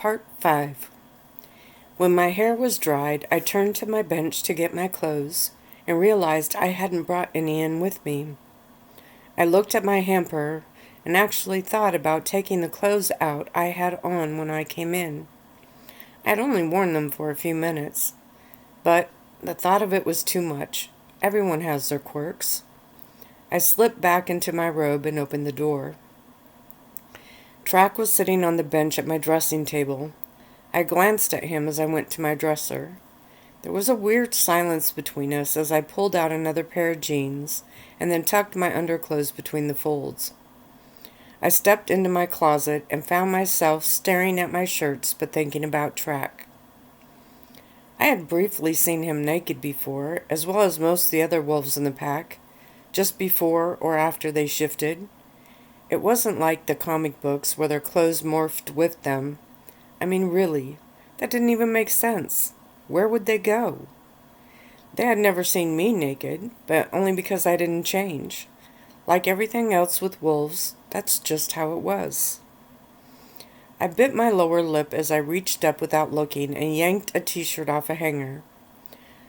Part 5. When my hair was dried, I turned to my bench to get my clothes and realized I hadn't brought any in with me. I looked at my hamper and actually thought about taking the clothes out I had on when I came in. I had only worn them for a few minutes, but the thought of it was too much. Everyone has their quirks. I slipped back into my robe and opened the door. Track was sitting on the bench at my dressing table. I glanced at him as I went to my dresser. There was a weird silence between us as I pulled out another pair of jeans and then tucked my underclothes between the folds. I stepped into my closet and found myself staring at my shirts but thinking about Track. I had briefly seen him naked before, as well as most of the other wolves in the pack, just before or after they shifted. It wasn't like the comic books where their clothes morphed with them. I mean, really, that didn't even make sense. Where would they go? They had never seen me naked, but only because I didn't change. Like everything else with wolves, that's just how it was. I bit my lower lip as I reached up without looking and yanked a t-shirt off a hanger.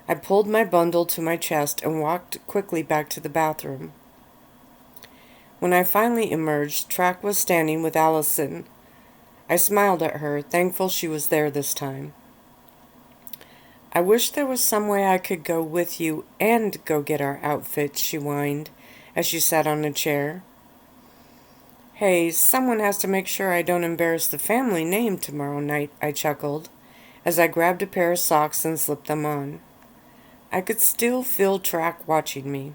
I pulled my bundle to my chest and walked quickly back to the bathroom. When I finally emerged, Track was standing with Allison. I smiled at her, thankful she was there this time. "I wish there was some way I could go with you and go get our outfits," she whined, as she sat on a chair. "Hey, someone has to make sure I don't embarrass the family name tomorrow night," I chuckled, as I grabbed a pair of socks and slipped them on. I could still feel Track watching me.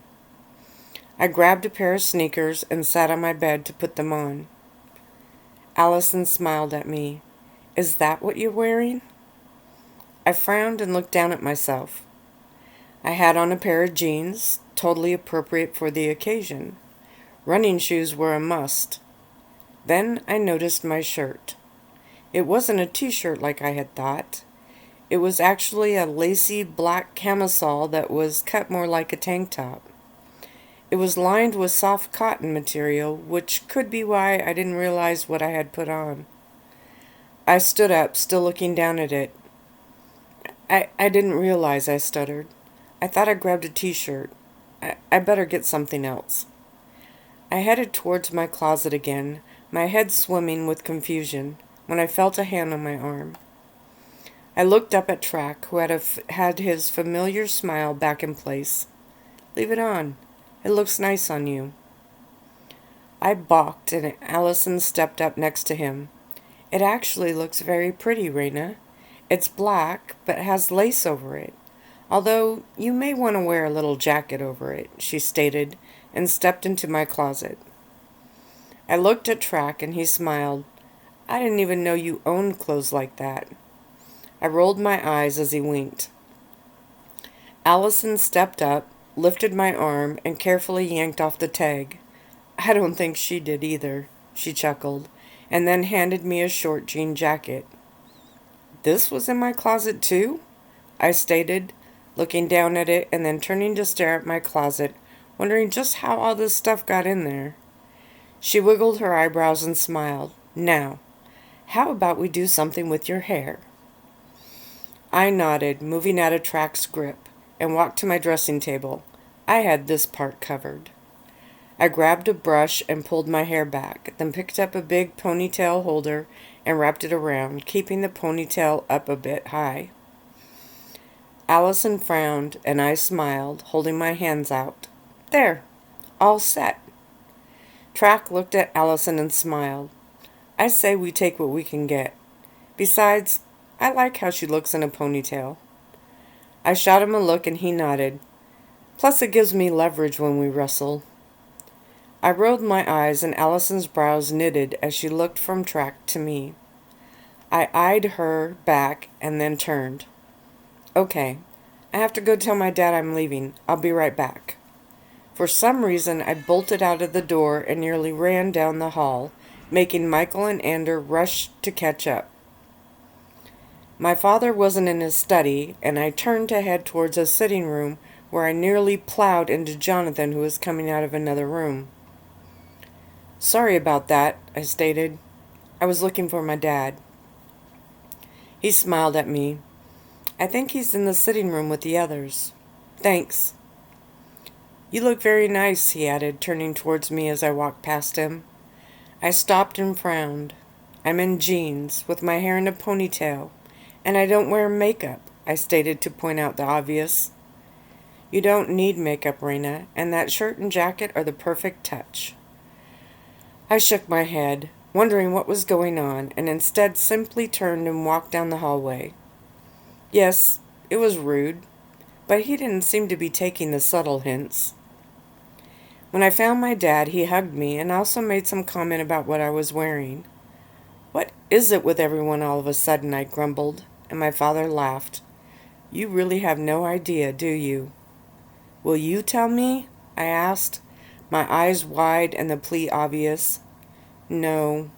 I grabbed a pair of sneakers and sat on my bed to put them on. Allison smiled at me. "Is that what you're wearing?" I frowned and looked down at myself. I had on a pair of jeans, totally appropriate for the occasion. Running shoes were a must. Then I noticed my shirt. It wasn't a t-shirt like I had thought. It was actually a lacy black camisole that was cut more like a tank top. It was lined with soft cotton material, which could be why I didn't realize what I had put on. I stood up, still looking down at it. I didn't realize," I stuttered. "I thought I grabbed a t-shirt. I better get something else." I headed towards my closet again, my head swimming with confusion, when I felt a hand on my arm. I looked up at Track, who had his familiar smile back in place. "Leave it on. It looks nice on you." I balked, and Allison stepped up next to him. "It actually looks very pretty, Reina. It's black, but has lace over it. Although you may want to wear a little jacket over it," she stated, and stepped into my closet. I looked at Track, and he smiled. "I didn't even know you owned clothes like that." I rolled my eyes as he winked. Allison stepped up, lifted my arm, and carefully yanked off the tag. "I don't think she did either," she chuckled, and then handed me a short jean jacket. "This was in my closet too?" I stated, looking down at it and then turning to stare at my closet, wondering just how all this stuff got in there. She wiggled her eyebrows and smiled. "Now, how about we do something with your hair?" I nodded, moving out of Track's grip, and walked to my dressing table. I had this part covered. I grabbed a brush and pulled my hair back, then picked up a big ponytail holder and wrapped it around, keeping the ponytail up a bit high. Allison frowned, and I smiled, holding my hands out. "There, all set." Track looked at Allison and smiled. "I say we take what we can get. Besides, I like how she looks in a ponytail." I shot him a look and he nodded. "Plus it gives me leverage when we wrestle." I rolled my eyes and Allison's brows knitted as she looked from Track to me. I eyed her back and then turned. "Okay, I have to go tell my dad I'm leaving. I'll be right back." For some reason, I bolted out of the door and nearly ran down the hall, making Michael and Ander rush to catch up. My father wasn't in his study, and I turned to head towards a sitting room where I nearly plowed into Jonathan, who was coming out of another room. "Sorry about that," I stated. "I was looking for my dad." He smiled at me. I think he's in the sitting room with the others. Thanks. You look very nice, he added, turning towards me as I walked past him. I stopped and frowned. I'm in jeans, with my hair in a ponytail, and I don't wear makeup, I stated to point out the obvious. You don't need makeup, Reina, and that shirt and jacket are the perfect touch. I shook my head, wondering what was going on, and instead simply turned and walked down the hallway. Yes, it was rude, but he didn't seem to be taking the subtle hints. When I found my dad, he hugged me and also made some comment about what I was wearing. What is it with everyone all of a sudden, I grumbled, and my father laughed. You really have no idea, do you? Will you tell me? I asked, my eyes wide and the plea obvious. No,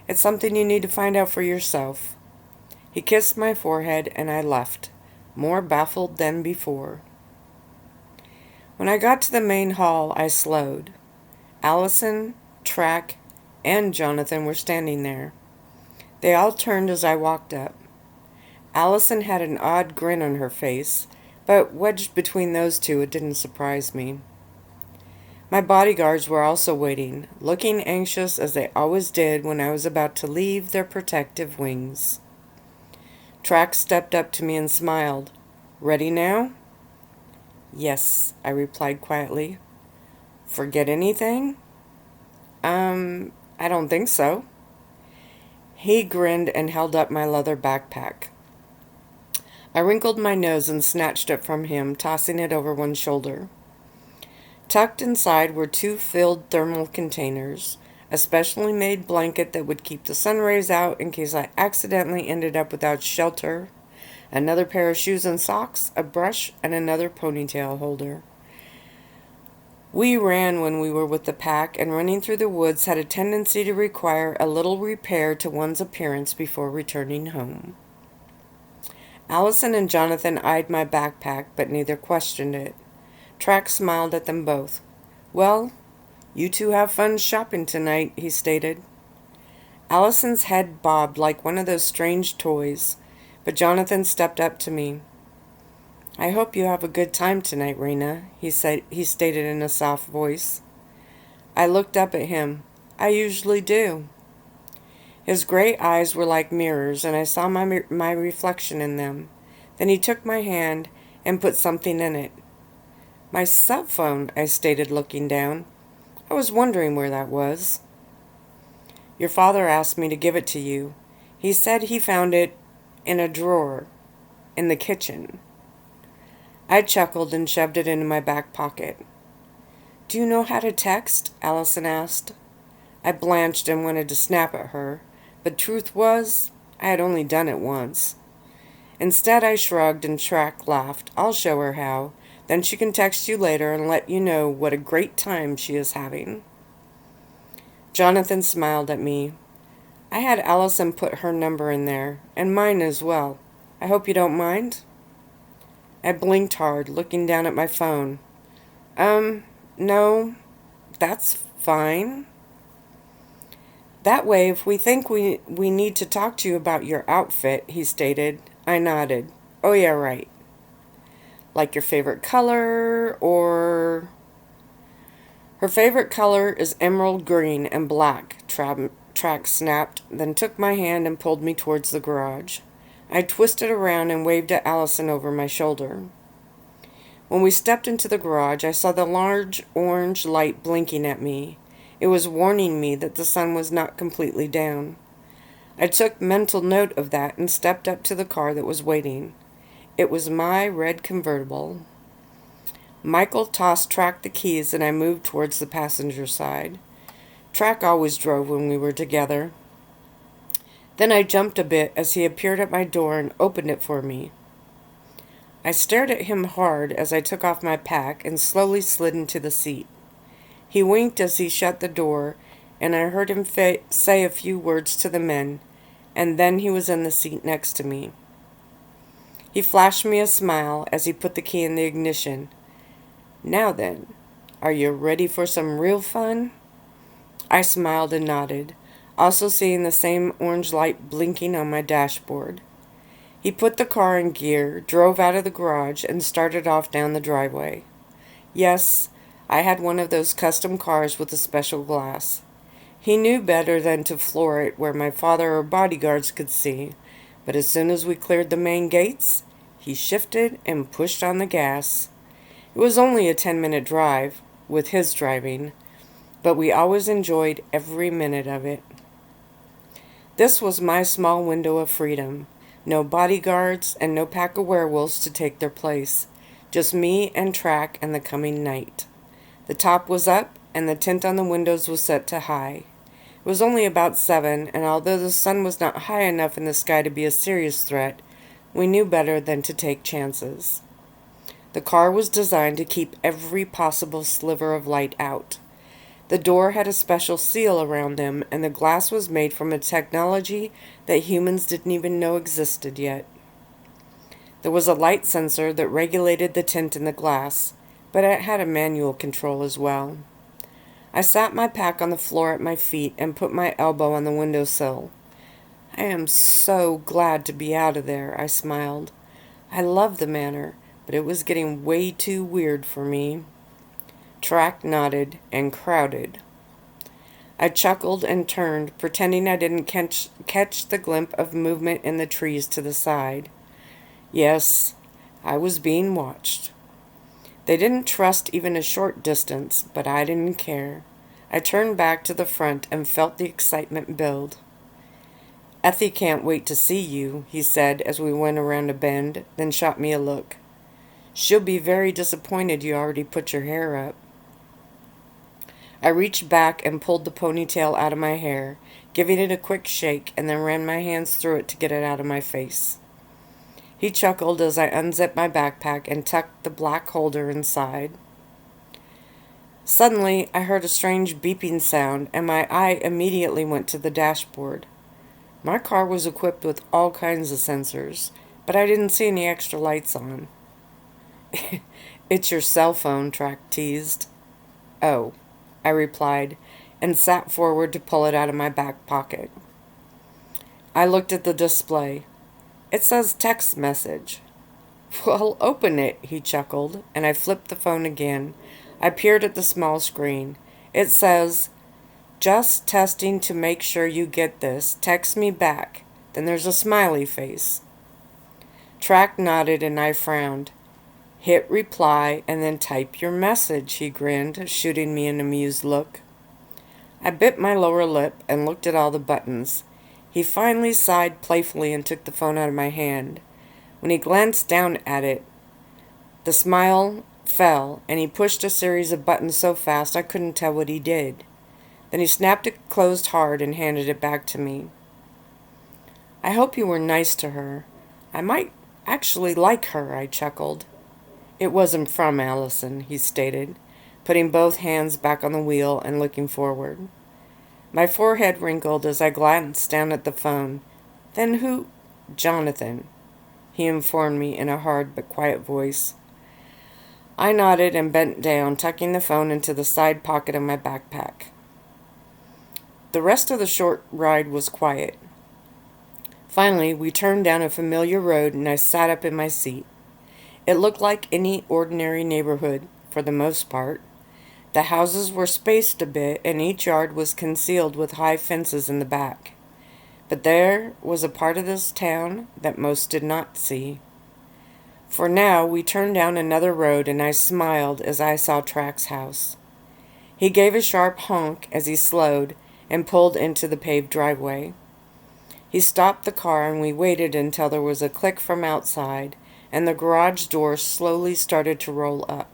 it's something you need to find out for yourself. He kissed my forehead and I left, more baffled than before. When I got to the main hall, I slowed. Allison, Track, and Jonathan were standing there. They all turned as I walked up. Allison had an odd grin on her face, but wedged between those two, it didn't surprise me. My bodyguards were also waiting, looking anxious as they always did when I was about to leave their protective wings. Track stepped up to me and smiled. Ready now? Yes, I replied quietly. Forget anything? I don't think so. He grinned and held up my leather backpack. I wrinkled my nose and snatched it from him, tossing it over one shoulder. Tucked inside were 2 filled thermal containers, a specially made blanket that would keep the sun rays out in case I accidentally ended up without shelter, another pair of shoes and socks, a brush, and another ponytail holder. We ran when we were with the pack, and running through the woods had a tendency to require a little repair to one's appearance before returning home. Allison and Jonathan eyed my backpack, but neither questioned it. Track smiled at them both. Well, you two have fun shopping tonight, he stated. Allison's head bobbed like one of those strange toys, but Jonathan stepped up to me. I hope you have a good time tonight, Reina, he stated in a soft voice. I looked up at him. I usually do. His gray eyes were like mirrors, and I saw my reflection in them. Then he took my hand and put something in it. My cell phone, I stated, looking down. I was wondering where that was. Your father asked me to give it to you. He said he found it in a drawer in the kitchen. I chuckled and shoved it into my back pocket. Do you know how to text? Allison asked. I blanched and wanted to snap at her, but truth was, I had only done it once. Instead, I shrugged and Track laughed. I'll show her how. Then she can text you later and let you know what a great time she is having. Jonathan smiled at me. I had Allison put her number in there, and mine as well. I hope you don't mind? I blinked hard, looking down at my phone. No, that's fine. That way, if we think we need to talk to you about your outfit, he stated. I nodded. Oh yeah, right. Like your favorite color, or... Her favorite color is emerald green and black, Track snapped, then took my hand and pulled me towards the garage. I twisted around and waved at Allison over my shoulder. When we stepped into the garage, I saw the large orange light blinking at me. It was warning me that the sun was not completely down. I took mental note of that and stepped up to the car that was waiting. It was my red convertible. Michael tossed Track the keys and I moved towards the passenger side. Track always drove when we were together. Then I jumped a bit as he appeared at my door and opened it for me. I stared at him hard as I took off my pack and slowly slid into the seat. He winked as he shut the door, and I heard him say a few words to the men, and then he was in the seat next to me. He flashed me a smile as he put the key in the ignition. Now then, are you ready for some real fun? I smiled and nodded, also seeing the same orange light blinking on my dashboard. He put the car in gear, drove out of the garage, and started off down the driveway. Yes, I had one of those custom cars with a special glass. He knew better than to floor it where my father or bodyguards could see, but as soon as we cleared the main gates, he shifted and pushed on the gas. It was only a 10-minute drive, with his driving, but we always enjoyed every minute of it. This was my small window of freedom. No bodyguards and no pack of werewolves to take their place. Just me and Track and the coming night. The top was up and the tint on the windows was set to high. It was only about 7, and although the sun was not high enough in the sky to be a serious threat, we knew better than to take chances. The car was designed to keep every possible sliver of light out. The door had a special seal around them, and the glass was made from a technology that humans didn't even know existed yet. There was a light sensor that regulated the tint in the glass, but it had a manual control as well. I sat my pack on the floor at my feet and put my elbow on the windowsill. I am so glad to be out of there, I smiled. I loved the manor, but it was getting way too weird for me. Track nodded and crowded. I chuckled and turned, pretending I didn't catch the glint of movement in the trees to the side. Yes, I was being watched. They didn't trust even a short distance, but I didn't care. I turned back to the front and felt the excitement build. "Effie can't wait to see you," he said as we went around a bend, then shot me a look. "She'll be very disappointed you already put your hair up." I reached back and pulled the ponytail out of my hair, giving it a quick shake, and then ran my hands through it to get it out of my face. He chuckled as I unzipped my backpack and tucked the black holder inside. Suddenly, I heard a strange beeping sound, and my eye immediately went to the dashboard. My car was equipped with all kinds of sensors, but I didn't see any extra lights on. "It's your cell phone," Track teased. "Oh," I replied, and sat forward to pull it out of my back pocket. I looked at the display. "It says text message." "Well, open it," he chuckled, and I flipped the phone again. I peered at the small screen. It says, "Just testing to make sure you get this. Text me back." Then there's a smiley face. Track nodded and I frowned. "Hit reply and then type your message," he grinned, shooting me an amused look. I bit my lower lip and looked at all the buttons. He finally sighed playfully and took the phone out of my hand. When he glanced down at it, the smile fell, and he pushed a series of buttons so fast I couldn't tell what he did. Then he snapped it closed hard and handed it back to me. "I hope you were nice to her. I might actually like her," I chuckled. "It wasn't from Allison," he stated, putting both hands back on the wheel and looking forward. My forehead wrinkled as I glanced down at the phone. "Then who—" "Jonathan," he informed me in a hard but quiet voice. I nodded and bent down, tucking the phone into the side pocket of my backpack. The rest of the short ride was quiet. Finally, we turned down a familiar road and I sat up in my seat. It looked like any ordinary neighborhood, for the most part. The houses were spaced a bit, and each yard was concealed with high fences in the back. But there was a part of this town that most did not see. For now, we turned down another road, and I smiled as I saw Track's house. He gave a sharp honk as he slowed and pulled into the paved driveway. He stopped the car, and we waited until there was a click from outside, and the garage door slowly started to roll up.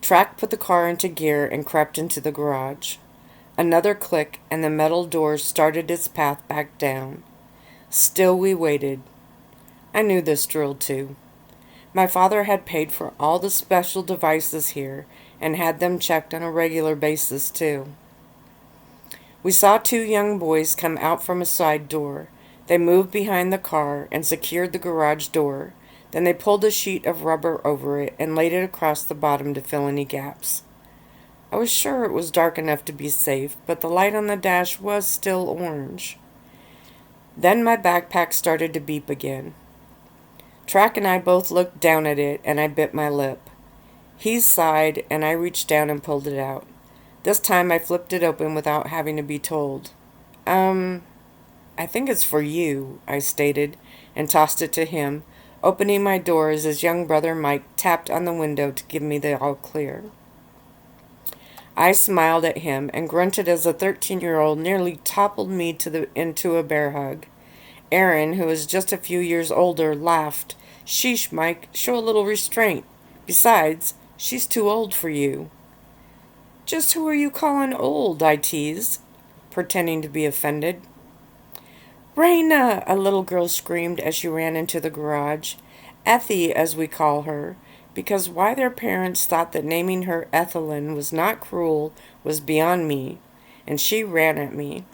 Track put the car into gear and crept into the garage. Another click, and the metal door started its path back down. Still we waited. I knew this drill too. My father had paid for all the special devices here and had them checked on a regular basis too. We saw 2 young boys come out from a side door. They moved behind the car and secured the garage door. Then they pulled a sheet of rubber over it and laid it across the bottom to fill any gaps. I was sure it was dark enough to be safe, but the light on the dash was still orange. Then my backpack started to beep again. Track and I both looked down at it, and I bit my lip. He sighed, and I reached down and pulled it out. This time I flipped it open without having to be told. I think it's for you, I stated, and tossed it to him, opening my door as his young brother Mike tapped on the window to give me the all clear. I smiled at him and grunted as the 13-year-old nearly toppled me into a bear hug. Aaron, who was just a few years older, laughed. Sheesh, Mike, show a little restraint. Besides, she's too old for you. Just who are you calling old? I teased, pretending to be offended. Reina! A little girl screamed as she ran into the garage. Effie, as we call her, because why their parents thought that naming her Ethelyn was not cruel was beyond me, and she ran at me.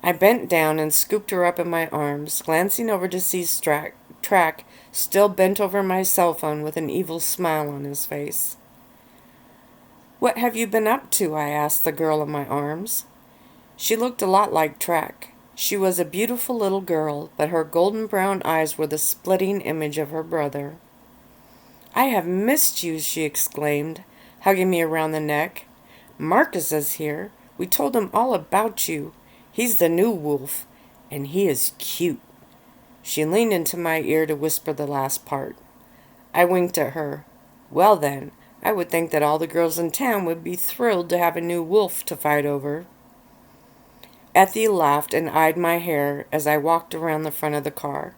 I bent down and scooped her up in my arms, glancing over to see Track still bent over my cell phone with an evil smile on his face. What have you been up to? I asked the girl in my arms. She looked a lot like Track. She was a beautiful little girl, but her golden brown eyes were the splitting image of her brother. I have missed you, she exclaimed, hugging me around the neck. Marcus is here. We told him all about you. He's the new wolf, and he is cute. She leaned into my ear to whisper the last part. I winked at her. Well then, I would think that all the girls in town would be thrilled to have a new wolf to fight over. Effie laughed and eyed my hair as I walked around the front of the car.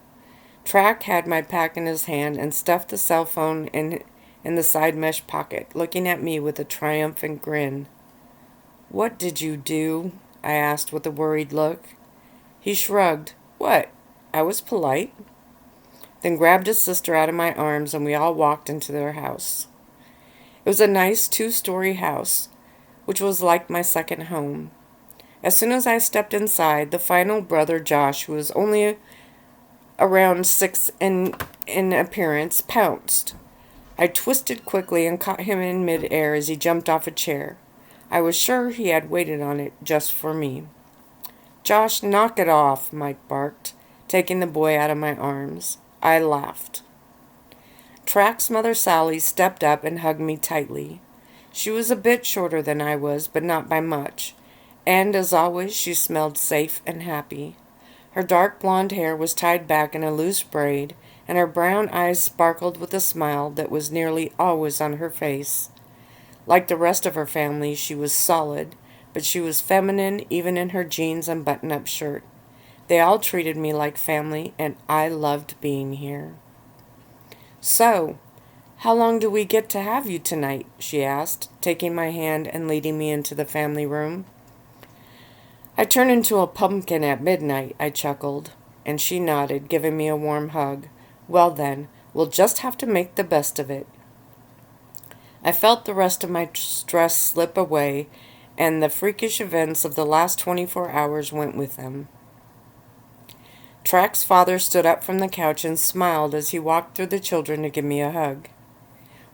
Track had my pack in his hand and stuffed the cell phone in the side mesh pocket, looking at me with a triumphant grin. What did you do? I asked with a worried look. He shrugged. What? I was polite. Then grabbed his sister out of my arms and we all walked into their house. It was a nice 2-story house, which was like my second home. As soon as I stepped inside, the final brother, Josh, who was only around 6 in appearance, pounced. I twisted quickly and caught him in mid-air as he jumped off a chair. I was sure he had waited on it just for me. Josh, knock it off, Mike barked, taking the boy out of my arms. I laughed. Track's mother, Sally, stepped up and hugged me tightly. She was a bit shorter than I was, but not by much. And, as always, she smelled safe and happy. Her dark blonde hair was tied back in a loose braid, and her brown eyes sparkled with a smile that was nearly always on her face. Like the rest of her family, she was solid, but she was feminine even in her jeans and button-up shirt. They all treated me like family, and I loved being here. So, how long do we get to have you tonight? She asked, taking my hand and leading me into the family room. I turn into a pumpkin at midnight, I chuckled, and she nodded, giving me a warm hug. Well then, we'll just have to make the best of it. I felt the rest of my stress slip away, and the freakish events of the last 24 hours went with them. Track's father stood up from the couch and smiled as he walked through the children to give me a hug.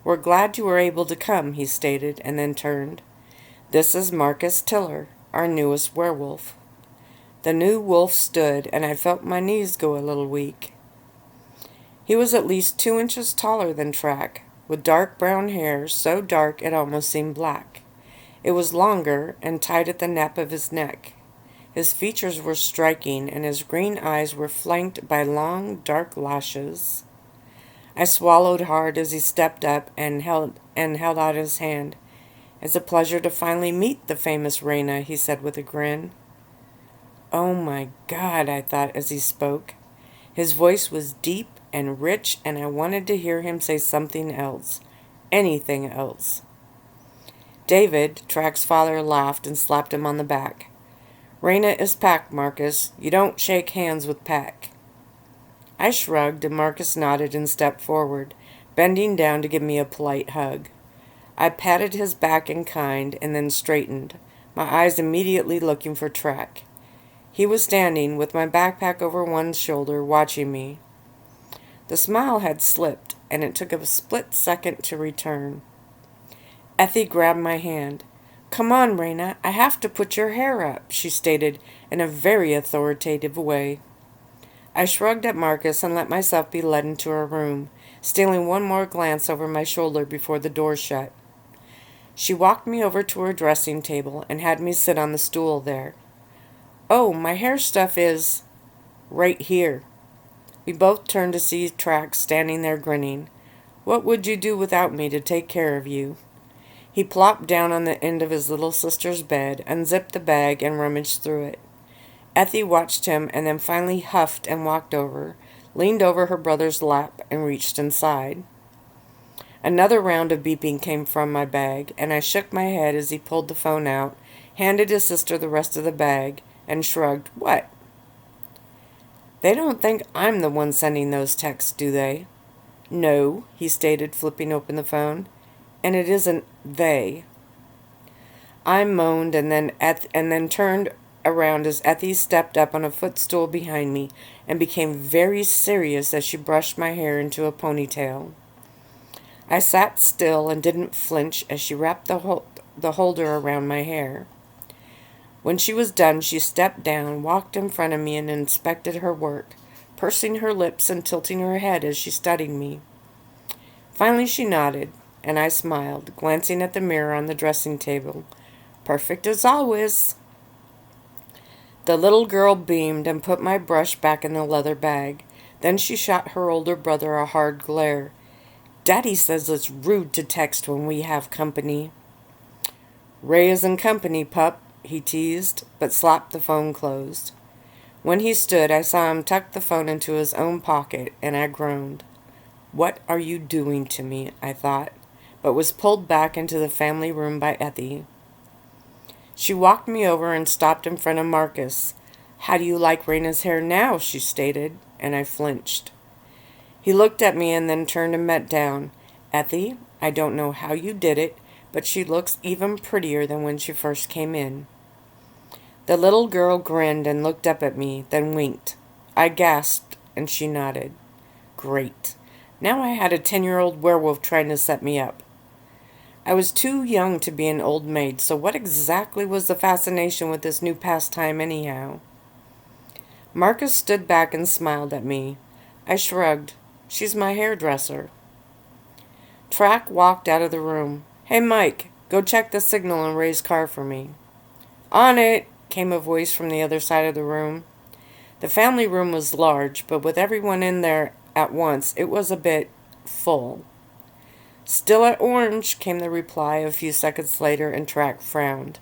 We're glad you were able to come, he stated, and then turned. This is Marcus Tiller, our newest werewolf. The new wolf stood, and I felt my knees go a little weak. He was at least 2 inches taller than Track, with dark brown hair, so dark it almost seemed black. It was longer and tied at the nape of his neck. His features were striking, and his green eyes were flanked by long, dark lashes. I swallowed hard as he stepped up and held out his hand. It's a pleasure to finally meet the famous Reina, he said with a grin. Oh my God, I thought as he spoke. His voice was deep and rich, and I wanted to hear him say something else. Anything else. David, Track's father, laughed and slapped him on the back. Reina is Pack, Marcus. You don't shake hands with Pack. I shrugged, and Marcus nodded and stepped forward, bending down to give me a polite hug. I patted his back in kind and then straightened, my eyes immediately looking for Track. He was standing, with my backpack over one shoulder, watching me. The smile had slipped, and it took a split second to return. Effie grabbed my hand. Come on, Reina, I have to put your hair up, she stated in a very authoritative way. I shrugged at Marcus and let myself be led into her room, stealing one more glance over my shoulder before the door shut. She walked me over to her dressing table and had me sit on the stool there. Oh, my hair stuff is right here. We both turned to see Trax standing there grinning. What would you do without me to take care of you? He plopped down on the end of his little sister's bed, unzipped the bag, and rummaged through it. Effie watched him and then finally huffed and walked over, leaned over her brother's lap, and reached inside. Another round of beeping came from my bag, and I shook my head as he pulled the phone out, handed his sister the rest of the bag, and shrugged. What? They don't think I'm the one sending those texts, do they? No, he stated, flipping open the phone. And it isn't they. I moaned and then turned around as Effie stepped up on a footstool behind me and became very serious as she brushed my hair into a ponytail. I sat still and didn't flinch as she wrapped the holder around my hair. When she was done, she stepped down, walked in front of me, and inspected her work, pursing her lips and tilting her head as she studied me. Finally she nodded, and I smiled, glancing at the mirror on the dressing table. Perfect as always. The little girl beamed and put my brush back in the leather bag. Then she shot her older brother a hard glare. Daddy says it's rude to text when we have company. Ray isn't company, pup, he teased, but slapped the phone closed. When he stood, I saw him tuck the phone into his own pocket, and I groaned. What are you doing to me? I thought, but was pulled back into the family room by Effie. She walked me over and stopped in front of Marcus. How do you like Reina's hair now? She stated, and I flinched. He looked at me and then turned and met down. Effie, I don't know how you did it, but she looks even prettier than when she first came in. The little girl grinned and looked up at me, then winked. I gasped, and she nodded. Great. Now I had a 10-year-old werewolf trying to set me up. I was too young to be an old maid, so what exactly was the fascination with this new pastime anyhow? Marcus stood back and smiled at me. I shrugged. She's my hairdresser. Track walked out of the room. Hey, Mike, go check the signal in Ray's car for me. On it, came a voice from the other side of the room. The family room was large, but with everyone in there at once, it was a bit full. Still at Orange, came the reply a few seconds later, and Track frowned.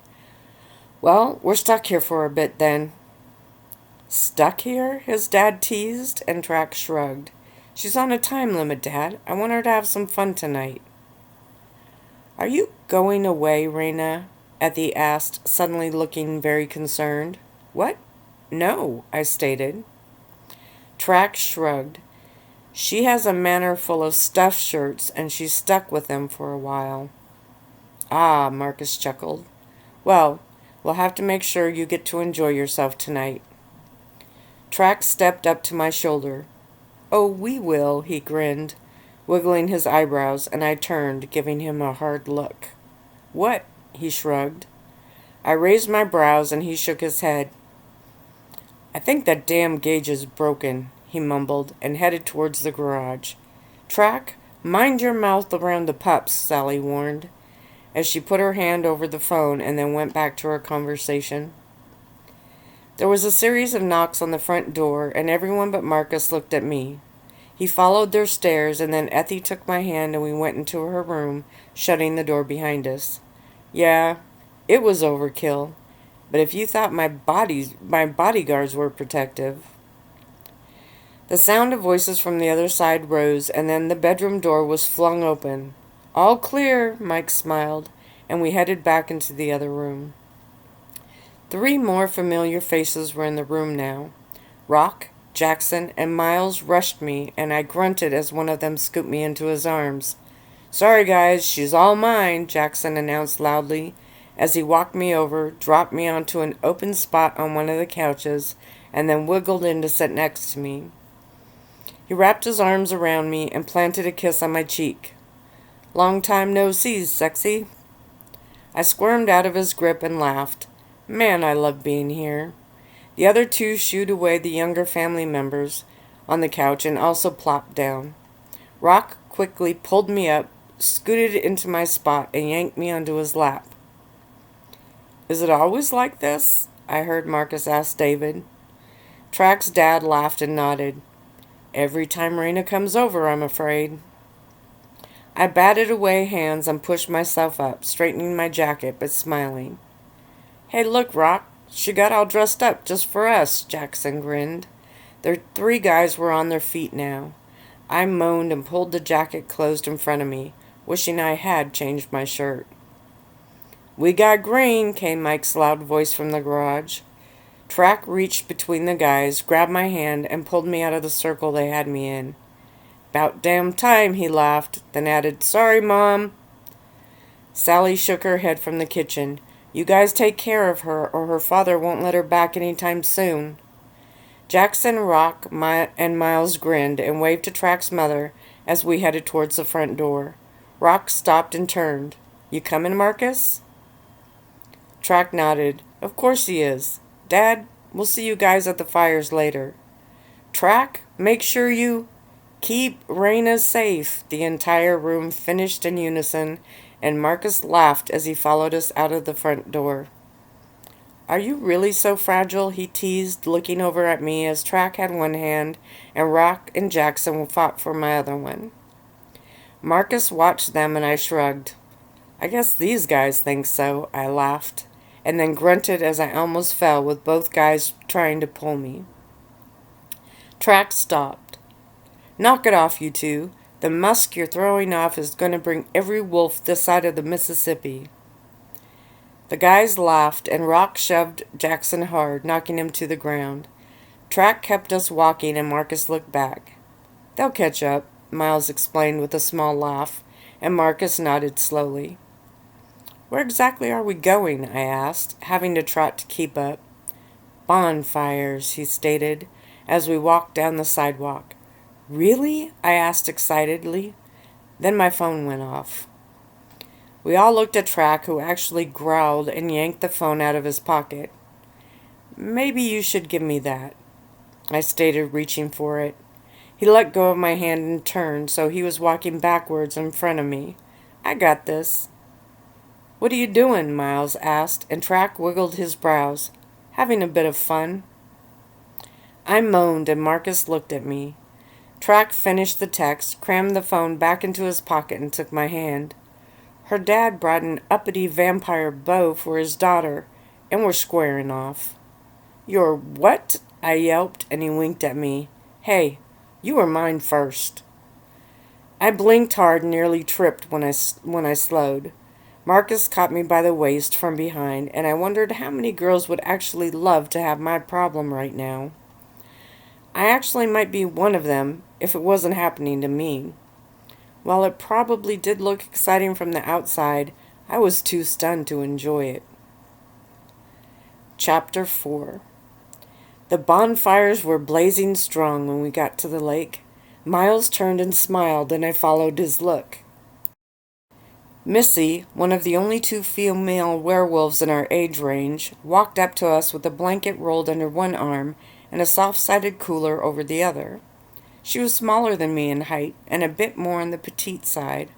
Well, we're stuck here for a bit then. Stuck here? His dad teased, and Track shrugged. She's on a time limit, Dad. I want her to have some fun tonight. Are you going away, Reina? Effie asked, suddenly looking very concerned. What? No, I stated. Track shrugged. She has a manor full of stuffed shirts, and she's stuck with them for a while. Ah, Marcus chuckled. Well, we'll have to make sure you get to enjoy yourself tonight. Track stepped up to my shoulder. Oh, we will, he grinned, wiggling his eyebrows, and I turned, giving him a hard look. What? He shrugged. I raised my brows, and he shook his head. I think that damn gauge is broken, he mumbled, and headed towards the garage. Track, mind your mouth around the pups, Sally warned, as she put her hand over the phone and then went back to her conversation. There was a series of knocks on the front door, and everyone but Marcus looked at me. He followed their stares, and then Effie took my hand and we went into her room, shutting the door behind us. Yeah, it was overkill, but if you thought my bodyguards were protective. The sound of voices from the other side rose, and then the bedroom door was flung open. All clear, Mike smiled, and we headed back into the other room. 3 more familiar faces were in the room now. Rock, Jackson, and Miles rushed me, and I grunted as one of them scooped me into his arms. Sorry, guys, she's all mine, Jackson announced loudly, as he walked me over, dropped me onto an open spot on one of the couches, and then wiggled in to sit next to me. He wrapped his arms around me and planted a kiss on my cheek. Long time no see, sexy. I squirmed out of his grip and laughed. Man, I love being here. The other two shooed away the younger family members on the couch and also plopped down. Rock quickly pulled me up, scooted into my spot, and yanked me onto his lap. Is it always like this? I heard Marcus ask David. Track's dad laughed and nodded. Every time Reina comes over, I'm afraid. I batted away hands and pushed myself up, straightening my jacket but smiling. Hey, look, Rock. She got all dressed up just for us, Jackson grinned. The three guys were on their feet now. I moaned and pulled the jacket closed in front of me, wishing I had changed my shirt. We got green, came Mike's loud voice from the garage. Track reached between the guys, grabbed my hand, and pulled me out of the circle they had me in. About damn time, he laughed, then added, Sorry, Mom. Sally shook her head from the kitchen. You guys take care of her, or her father won't let her back any time soon. Jackson, Rock, and Miles grinned and waved to Track's mother as we headed towards the front door. Rock stopped and turned. You coming, Marcus? Track nodded. Of course he is. Dad, we'll see you guys at the fires later. Track, make sure you keep Reina safe. The entire room finished in unison, and Marcus laughed as he followed us out of the front door. Are you really so fragile? He teased, looking over at me as Track had one hand and Rock and Jackson fought for my other one. Marcus watched them and I shrugged. I guess these guys think so, I laughed, and then grunted as I almost fell with both guys trying to pull me. Track stopped. Knock it off, you two. The musk you're throwing off is going to bring every wolf this side of the Mississippi. The guys laughed, and Rock shoved Jackson hard, knocking him to the ground. Track kept us walking, and Marcus looked back. They'll catch up, Miles explained with a small laugh, and Marcus nodded slowly. Where exactly are we going? I asked, having to trot to keep up. Bonfires, he stated, as we walked down the sidewalk. Really? I asked excitedly. Then my phone went off. We all looked at Track, who actually growled and yanked the phone out of his pocket. Maybe you should give me that, I stated, reaching for it. He let go of my hand and turned, so he was walking backwards in front of me. I got this. What are you doing? Miles asked, and Track wiggled his brows. Having a bit of fun. I moaned, and Marcus looked at me. Track finished the text, crammed the phone back into his pocket, and took my hand. Her dad brought an uppity vampire beau for his daughter, and we're squaring off. You're what? I yelped, and he winked at me. Hey, you were mine first. I blinked hard and nearly tripped when I slowed. Marcus caught me by the waist from behind, and I wondered how many girls would actually love to have my problem right now. I actually might be one of them if it wasn't happening to me. While it probably did look exciting from the outside, I was too stunned to enjoy it. Chapter 4. The bonfires were blazing strong when we got to the lake. Miles turned and smiled, and I followed his look. Missy, one of the only two female werewolves in our age range, walked up to us with a blanket rolled under one arm and a soft-sided cooler over the other. She was smaller than me in height and a bit more on the petite side.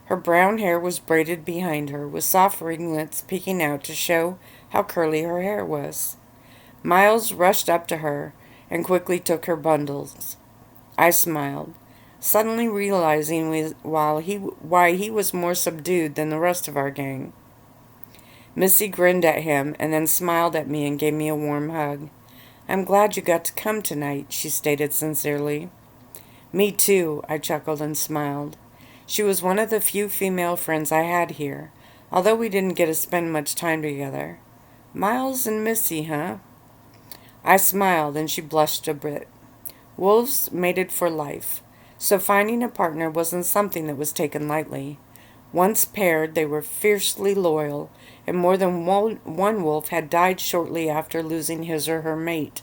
Her brown hair was braided behind her, with soft ringlets peeking out to show how curly her hair was. Miles rushed up to her and quickly took her bundles. I smiled, suddenly realizing why he was more subdued than the rest of our gang. Missy grinned at him and then smiled at me and gave me a warm hug. I'm glad you got to come tonight, she stated sincerely. Me too, I chuckled and smiled. She was one of the few female friends I had here, although we didn't get to spend much time together. Miles and Missy, huh? I smiled and she blushed a bit. Wolves mated for life, so finding a partner wasn't something that was taken lightly. Once paired, they were fiercely loyal, and more than one wolf had died shortly after losing his or her mate,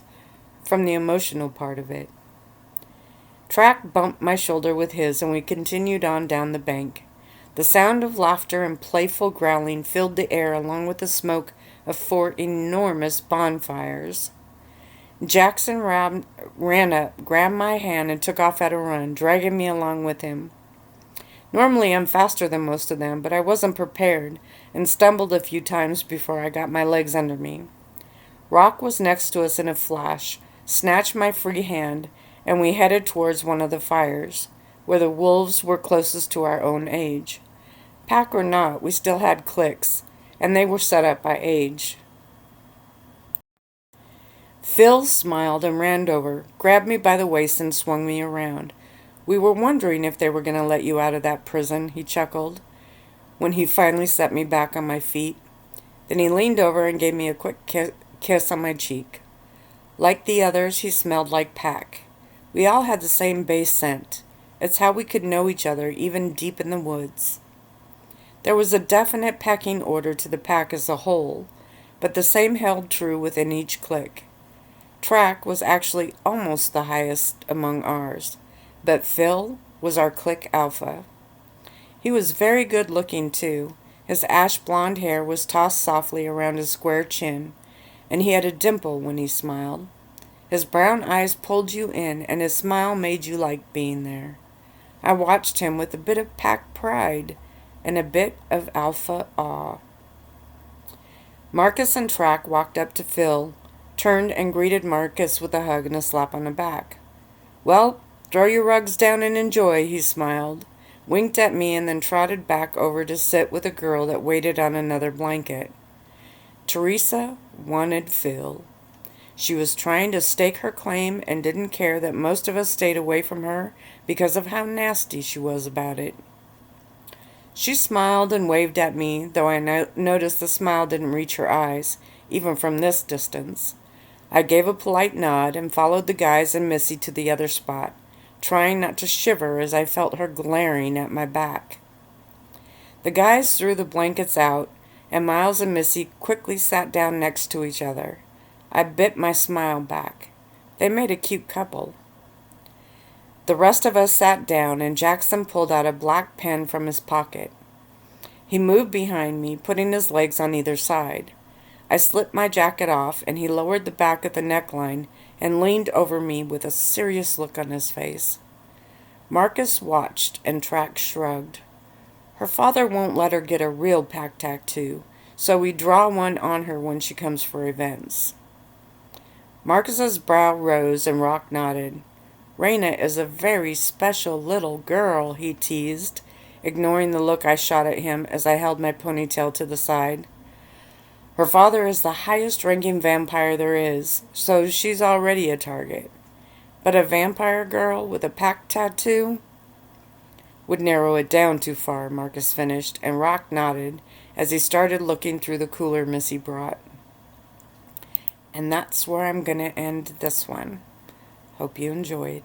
from the emotional part of it. Track bumped my shoulder with his, and we continued on down the bank. The sound of laughter and playful growling filled the air along with the smoke of 4 enormous bonfires. Jackson ran up, grabbed my hand, and took off at a run, dragging me along with him. Normally I'm faster than most of them, but I wasn't prepared and stumbled a few times before I got my legs under me. Rock was next to us in a flash, snatched my free hand, and we headed towards one of the fires, where the wolves were closest to our own age. Pack or not, we still had cliques, and they were set up by age. Phil smiled and ran over, grabbed me by the waist, and swung me around. "We were wondering if they were going to let you out of that prison," he chuckled, when he finally set me back on my feet. Then he leaned over and gave me a quick kiss on my cheek. Like the others, he smelled like Pack. We all had the same base scent. It's how we could know each other, even deep in the woods. There was a definite pecking order to the pack as a whole, but the same held true within each clique. Track was actually almost the highest among ours, but Phil was our clique alpha. He was very good looking, too. His ash blonde hair was tossed softly around his square chin, and he had a dimple when he smiled. His brown eyes pulled you in, and his smile made you like being there. I watched him with a bit of pack pride and a bit of alpha awe. Marcus and Track walked up to Phil, turned and greeted Marcus with a hug and a slap on the back. "Well, throw your rugs down and enjoy," he smiled, winked at me, and then trotted back over to sit with a girl that waited on another blanket. Teresa wanted Phil. She was trying to stake her claim and didn't care that most of us stayed away from her because of how nasty she was about it. She smiled and waved at me, though I noticed the smile didn't reach her eyes, even from this distance. I gave a polite nod and followed the guys and Missy to the other spot, trying not to shiver as I felt her glaring at my back. The guys threw the blankets out, and Miles and Missy quickly sat down next to each other. I bit my smile back. They made a cute couple. The rest of us sat down, and Jackson pulled out a black pen from his pocket. He moved behind me, putting his legs on either side. I slipped my jacket off, and he lowered the back of the neckline and leaned over me with a serious look on his face. Marcus watched, and Track shrugged. Her father won't let her get a real pack tattoo, so we draw one on her when she comes for events. Marcus's brow rose and Rock nodded. "Reina is a very special little girl," he teased, ignoring the look I shot at him as I held my ponytail to the side. "Her father is the highest-ranking vampire there is, so she's already a target. But a vampire girl with a pack tattoo would narrow it down too far," Marcus finished, and Rock nodded as he started looking through the cooler Missy brought. And that's where I'm going to end this one. Hope you enjoyed.